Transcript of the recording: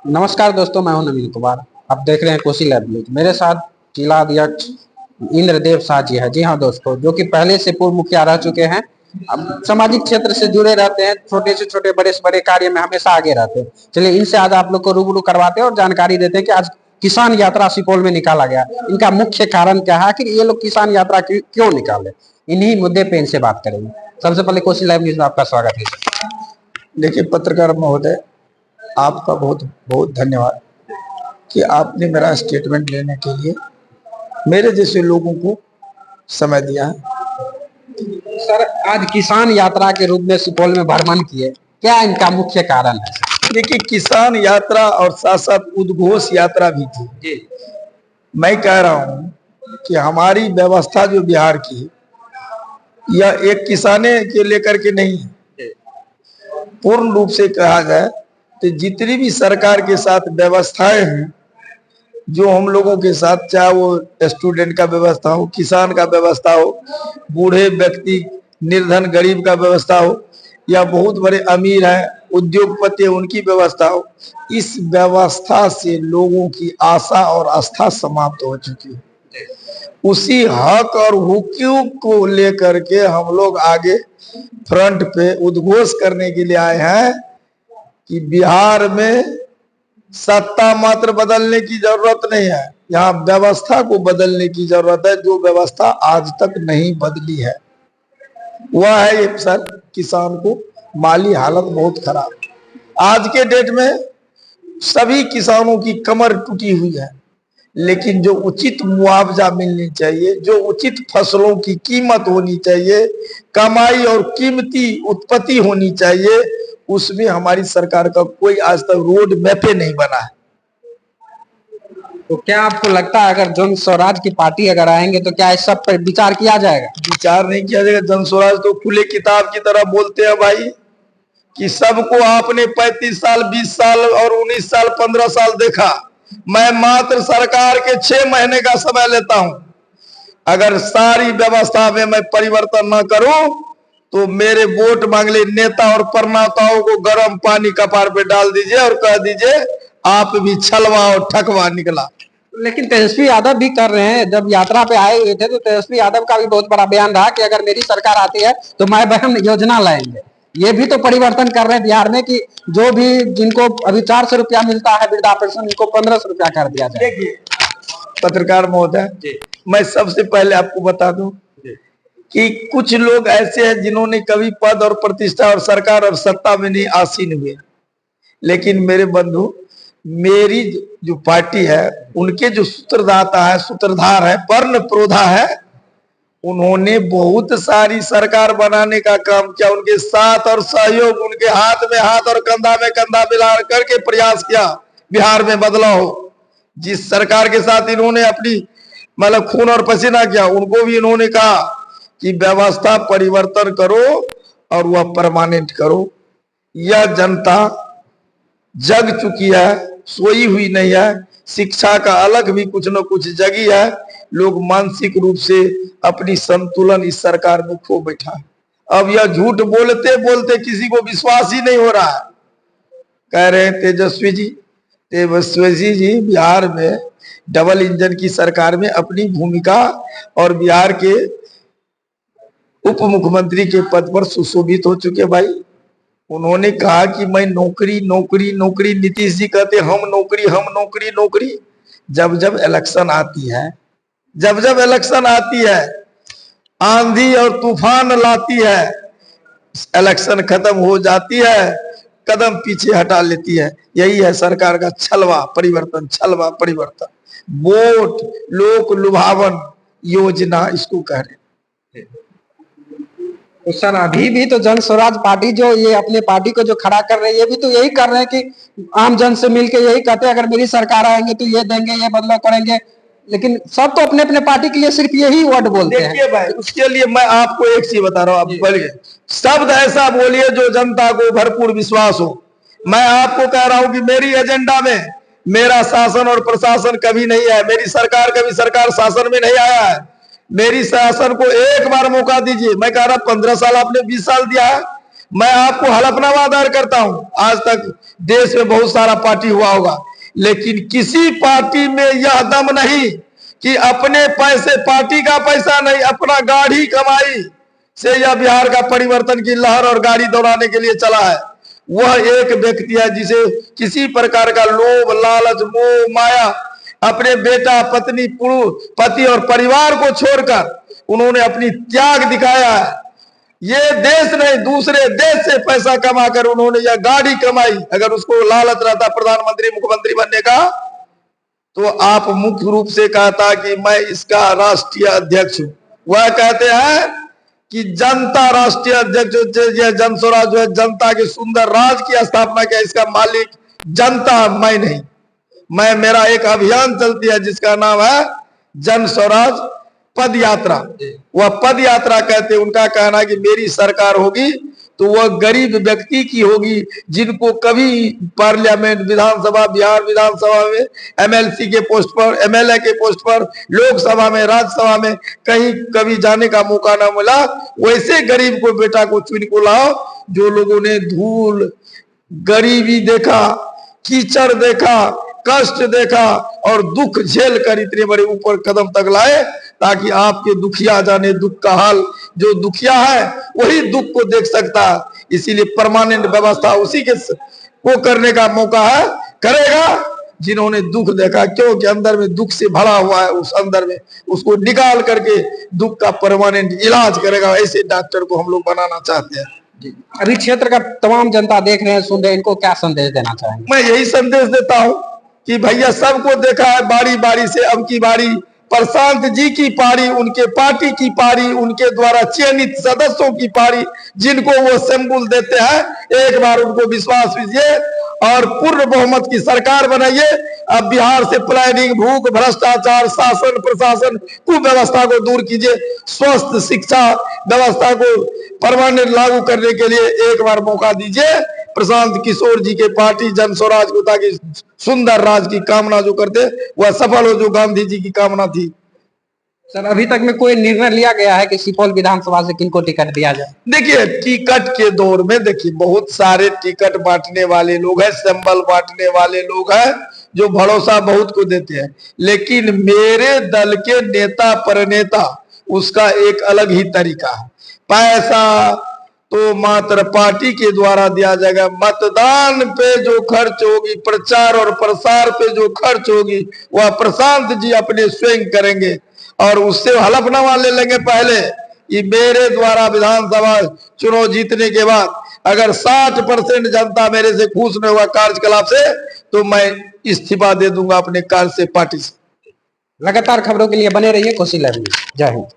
नमस्कार दोस्तों, मैं हूं नवीन कुमार। आप देख रहे हैं कोसी लाइव न्यूज। मेरे साथ जिला अध्यक्ष इंद्रदेव शाह जी है। जी हाँ दोस्तों, जो कि पहले से पूर्व मुखिया रह चुके हैं। अब सामाजिक क्षेत्र से जुड़े रहते हैं, छोटे से छोटे बड़े से बड़े कार्य में हमेशा आगे रहते हैं। चलिए इनसे आज आप लोग को रूबरू करवाते हैं और जानकारी देते हैं कि आज किसान यात्रा सुपौल में निकाला गया। इनका मुख्य कारण क्या है, आखिर ये लोग किसान यात्रा क्यों निकाले, इन्हीं मुद्दे पे इनसे बात करेंगे। सबसे पहले कोसी लाइव न्यूज में आपका स्वागत है। देखिए पत्रकार महोदय, आपका बहुत बहुत धन्यवाद कि आपने मेरा स्टेटमेंट लेने के लिए मेरे जैसे लोगों को समय दिया है। सर, आज किसान यात्रा के रूप में सुपौल में भ्रमण किए, क्या इनका मुख्य कारण है? देखिए, किसान यात्रा और साथ साथ उद्घोष यात्रा भी थी जी। मैं कह रहा हूं कि हमारी व्यवस्था जो बिहार की, यह एक किसाने के लेकर के नहीं है। पूर्ण रूप से कहा जाए तो जितनी भी सरकार के साथ व्यवस्थाएं हैं, जो हम लोगों के साथ, चाहे वो स्टूडेंट का व्यवस्था हो, किसान का व्यवस्था हो, बूढ़े व्यक्ति, निर्धन गरीब का व्यवस्था हो, या बहुत बड़े अमीर हैं उद्योगपति, उनकी व्यवस्था हो, इस व्यवस्था से लोगों की आशा और आस्था समाप्त हो चुकी है। उसी हक और हुकूक को लेकर के हम लोग आगे फ्रंट पे उद्घोष करने के लिए आए हैं कि बिहार में सत्ता मात्र बदलने की जरूरत नहीं है, यहाँ व्यवस्था को बदलने की जरूरत है, जो व्यवस्था आज तक नहीं बदली है। वह है ये सर, किसान को माली हालत बहुत खराब। आज के डेट में सभी किसानों की कमर टूटी हुई है, लेकिन जो उचित मुआवजा मिलनी चाहिए, जो उचित फसलों की कीमत होनी चाहिए, कमाई और कीमती उत्पत्ति होनी चाहिए, उसमें हमारी सरकार का कोई आज तक रोड मैप नहीं बना है। तो क्या आपको लगता है अगर जन स्वराज की पार्टी अगर आएंगे तो क्या इस सब पर विचार किया जाएगा? विचार नहीं किया जाएगा। जन स्वराज तो खुले किताब की तरह बोलते हैं भाई, कि सबको आपने 35 साल 20 साल और 19 साल 15 साल देखा। मैं मात्र सरकार के 6 महीने का समय लेता हूं। अगर सारी व्यवस्था में मैं परिवर्तन न करूं तो मेरे वोट मांगले नेता और प्रणाताओं को गर्म पानी कपार पे डाल दीजिए और कह दीजिए आप भी छलवा और ठकवा निकला। लेकिन तेजस्वी यादव भी कर रहे हैं। जब यात्रा पे आए हुए थे तो तेजस्वी यादव का भी बहुत बड़ा बयान रहा कि अगर मेरी सरकार आती है तो मैं बहन योजना लाएंगे। ये भी तो परिवर्तन कर रहे हैं बिहार में कि जो भी जिनको अभी 400 रुपया मिलता है वृद्धा पेंशन, उनको 1500 रुपया कर दिया जाए। देखिए पत्रकार महोदय, मैं सबसे पहले आपको बता दूं कि कुछ लोग ऐसे हैं जिन्होंने कभी पद और प्रतिष्ठा और सरकार और सत्ता में नहीं आसीन हुए, लेकिन मेरे बंधु, मेरी जो पार्टी है उनके जो सूत्रदाता है, सूत्रधार है, पर्ण प्रोधा है, उन्होंने बहुत सारी सरकार बनाने का काम किया। उनके साथ और सहयोग, उनके हाथ में हाथ और कंधा में कंधा मिला करके प्रयास किया बिहार में बदलाव हो। जिस सरकार के साथ इन्होंने अपनी मतलब खून और पसीना किया, उनको भी इन्होंने कहा कि व्यवस्था परिवर्तन करो और वह परमानेंट करो। यह जनता जग चुकी है, सोई हुई नहीं है। शिक्षा का अलग भी कुछ न कुछ जगी है। लोग मानसिक रूप से अपनी संतुलन इस सरकार में खो बैठा है। अब यह झूठ बोलते बोलते किसी को विश्वास ही नहीं हो रहा है। कह रहे हैं तेजस्वी जी बिहार में डबल इंजन की सरकार में अपनी भूमिका और बिहार के उप मुख्यमंत्री के पद पर सुशोभित हो चुके। भाई, उन्होंने कहा कि मैं नौकरी नौकरी नौकरी, नीतीश जी कहते हम नौकरी हम नौकरी नौकरी। जब जब इलेक्शन आती है, जब जब इलेक्शन आती है, आंधी और तूफान लाती है, इलेक्शन खत्म हो जाती है, कदम पीछे हटा लेती है। यही है सरकार का छलवा परिवर्तन, छलवा परिवर्तन, वोट लोक लुभावन योजना इसको कह रहे हैं। तो सर, अभी भी तो जन स्वराज पार्टी जो ये अपने पार्टी को जो खड़ा कर रही है, ये भी तो यही कर रहे हैं कि आम जन से मिलकर यही कहते हैं अगर मेरी सरकार आएंगे तो ये देंगे, ये बदलाव करेंगे। लेकिन सब तो अपने अपने पार्टी के लिए सिर्फ यही वर्ड बोलते हैं। देखिए भाई, उसके लिए मैं आपको एक चीज बता रहा हूँ। आप बोलिए, शब्द ऐसा बोलिए जो जनता को भरपूर विश्वास हो। मैं आपको कह रहा हूँ कि मेरी एजेंडा में मेरा शासन और प्रशासन कभी नहीं है। मेरी सरकार कभी सरकार शासन में नहीं आया है। मेरी शासन को एक बार मौका दीजिए। मैं कह रहा 15 साल आपने 20 साल दिया है, मैं आपको हलफनामा दायर करता हूं, आज तक देश में बहुत सारा पार्टी हुआ होगा, लेकिन किसी पार्टी में यह दम नहीं कि अपने पैसे, पार्टी का पैसा नहीं, अपना गाड़ी कमाई से यह बिहार का परिवर्तन की लहर और गाड़ी दौड़ाने के लिए चला है। वह एक व्यक्ति है जिसे किसी प्रकार का लोभ, लालच, मोह, माया, अपने बेटा, पत्नी, पति और परिवार को छोड़कर उन्होंने अपनी त्याग दिखाया है। ये देश नहीं, दूसरे देश से पैसा कमाकर उन्होंने यह गाड़ी कमाई। अगर उसको लालच रहता प्रधानमंत्री, मुख्यमंत्री बनने का, तो आप मुख्य रूप से कहता कि मैं इसका राष्ट्रीय अध्यक्ष हूं। वह कहते हैं कि जनता राष्ट्रीय अध्यक्ष, जन स्वराज जो है, जनता के सुंदर राज की स्थापना किया, इसका मालिक जनता, मैं नहीं। मेरा एक अभियान चलती है जिसका नाम है जन स्वराज पद यात्रा। वह पद यात्रा कहते, उनका कहना है कि मेरी सरकार होगी तो वह गरीब व्यक्ति की होगी, जिनको कभी पार्लियामेंट, विधानसभा, बिहार विधानसभा में एमएलसी के पोस्ट पर, एमएलए के पोस्ट पर, लोकसभा में, राज्यसभा में कहीं कभी जाने का मौका ना मिला, वैसे गरीब को, बेटा को चुन को लाओ, जो लोगों ने धूल, गरीबी देखा, कीचड़ देखा, कष्ट देखा और दुख झेल कर इतने बड़े ऊपर कदम तक लाए, ताकि आपके दुखिया जाने दुख का हाल। जो दुखिया है वही दुख को देख सकता है, इसीलिए परमानेंट व्यवस्था उसी के को करने का मौका है, करेगा जिन्होंने दुख देखा, क्योंकि अंदर में दुख से भरा हुआ है, उस अंदर में उसको निकाल करके दुख का परमानेंट इलाज करेगा। ऐसे डॉक्टर को हम लोग बनाना चाहते हैं। अभी क्षेत्र का तमाम जनता देख रहे हैं, सुन रहे हैं, इनको क्या संदेश देना चाहेंगे? मैं यही संदेश देता हूं कि भैया सबको देखा है बारी बारी से, अब की बारी प्रशांत जी की पारी, उनके पार्टी की पारी, उनके द्वारा चयनित सदस्यों की पारी, जिनको वो सिंबल देते हैं, एक बार उनको विश्वास कीजिए और पूर्ण बहुमत की सरकार बनाइए। अब बिहार से प्लानिंग, भूख, भ्रष्टाचार, शासन प्रशासन, कुव्यवस्था को दूर कीजिए, स्वस्थ शिक्षा व्यवस्था को परमानेंट लागू करने के लिए एक बार मौका दीजिए प्रशांत किशोर जी के पार्टी जन स्वराज को, ताकि सुंदर राज की कामना जो करते वह सफल हो, जो गांधी जी की कामना थी। सर, अभी तक में कोई निर्णय लिया गया है कि सुपौल विधानसभा से किनको टिकट दिया जाए? देखिए, टिकट के दौर में देखिए बहुत सारे टिकट बांटने वाले लोग हैं, सिंबल बांटने वाले लोग हैं, जो भरोसा बहुत को देते हैं, लेकिन मेरे दल के नेता प्रणेता, उसका एक अलग ही तरीका है। पैसा तो मात्र पार्टी के द्वारा दिया जाएगा, मतदान पे जो खर्च होगी, प्रचार और प्रसार पे जो खर्च होगी, वह प्रशांत जी अपने स्वयं करेंगे और उससे हलफनामा ले लेंगे पहले कि मेरे द्वारा विधानसभा चुनाव जीतने के बाद अगर 60% जनता मेरे से खुश न हुआ कार्यकलाप से, तो मैं इस्तीफा दे दूंगा अपने कार्य से, पार्टी से। लगातार खबरों के लिए बने रहिए कोसी लाइव न्यूज़। जय हिंद।